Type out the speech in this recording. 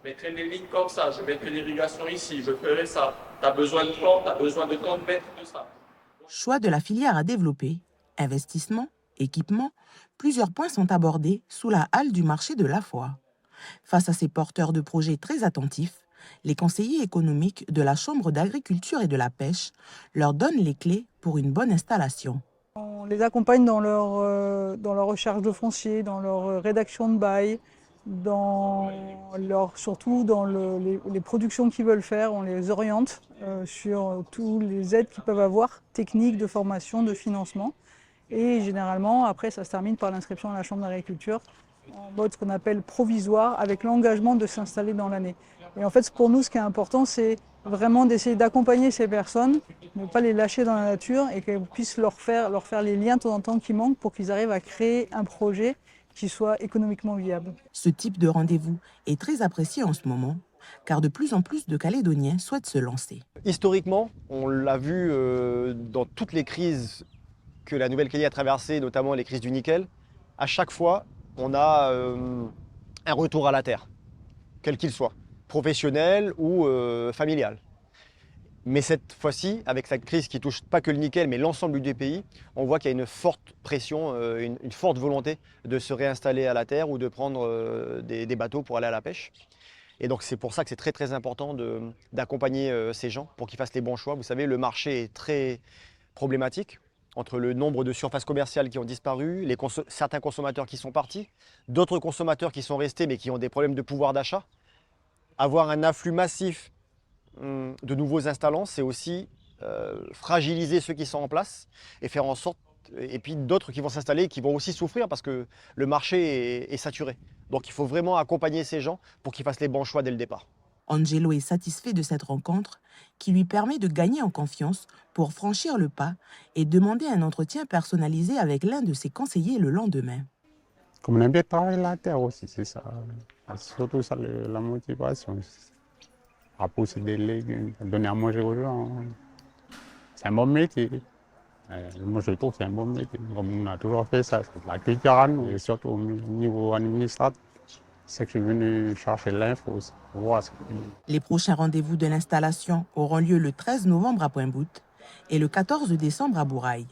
Je mettrai des lignes comme ça, je mettrai l'irrigation ici, je ferai ça. Tu as besoin de temps, tu as besoin de temps de mettre de ça. Choix de la filière à développer, investissement, équipement, plusieurs points sont abordés sous la halle du marché de la Foire. Face à ces porteurs de projets très attentifs, les conseillers économiques de la Chambre d'agriculture et de la pêche leur donnent les clés pour une bonne installation. On les accompagne dans leur recherche de foncier, dans leur rédaction de bail, surtout dans les productions qu'ils veulent faire. On les oriente sur tous les aides qu'ils peuvent avoir, techniques, de formation, de financement. Et généralement, après, ça se termine par l'inscription à la Chambre d'agriculture en mode ce qu'on appelle provisoire, avec l'engagement de s'installer dans l'année. Et en fait, pour nous, ce qui est important, c'est vraiment d'essayer d'accompagner ces personnes, ne pas les lâcher dans la nature et qu'elles puissent leur faire les liens de temps en temps qui manquent pour qu'ils arrivent à créer un projet qui soit économiquement viable. Ce type de rendez-vous est très apprécié en ce moment, car de plus en plus de Calédoniens souhaitent se lancer. Historiquement, on l'a vu dans toutes les crises que la Nouvelle-Calédonie a traversées, notamment les crises du nickel. À chaque fois, on a un retour à la terre, quel qu'il soit, professionnel ou familial. Mais cette fois-ci, avec cette crise qui touche pas que le nickel, mais l'ensemble du pays, on voit qu'il y a une forte pression, une forte volonté de se réinstaller à la terre ou de prendre des bateaux pour aller à la pêche. Et donc c'est pour ça que c'est très très important d'accompagner ces gens pour qu'ils fassent les bons choix. Vous savez, le marché est très problématique entre le nombre de surfaces commerciales qui ont disparu, certains consommateurs qui sont partis, d'autres consommateurs qui sont restés mais qui ont des problèmes de pouvoir d'achat. Avoir un afflux massif de nouveaux installants, c'est aussi fragiliser ceux qui sont en place et faire en sorte, et puis d'autres qui vont s'installer et qui vont aussi souffrir parce que le marché est saturé. Donc il faut vraiment accompagner ces gens pour qu'ils fassent les bons choix dès le départ. Angelo est satisfait de cette rencontre qui lui permet de gagner en confiance pour franchir le pas et demander un entretien personnalisé avec l'un de ses conseillers le lendemain. Comme on aime bien travailler la terre aussi, c'est ça. C'est surtout ça la motivation. À pousser des légumes, à donner à manger aux gens. C'est un bon métier. Moi je trouve que c'est un bon métier. Comme on a toujours fait ça, c'est de la culture à nous, et surtout au niveau administratif. C'est que je suis venu chercher l'info, voir ce que... Les prochains rendez-vous de l'installation auront lieu le 13 novembre à Pointe-Boute et le 14 décembre à Bouraille.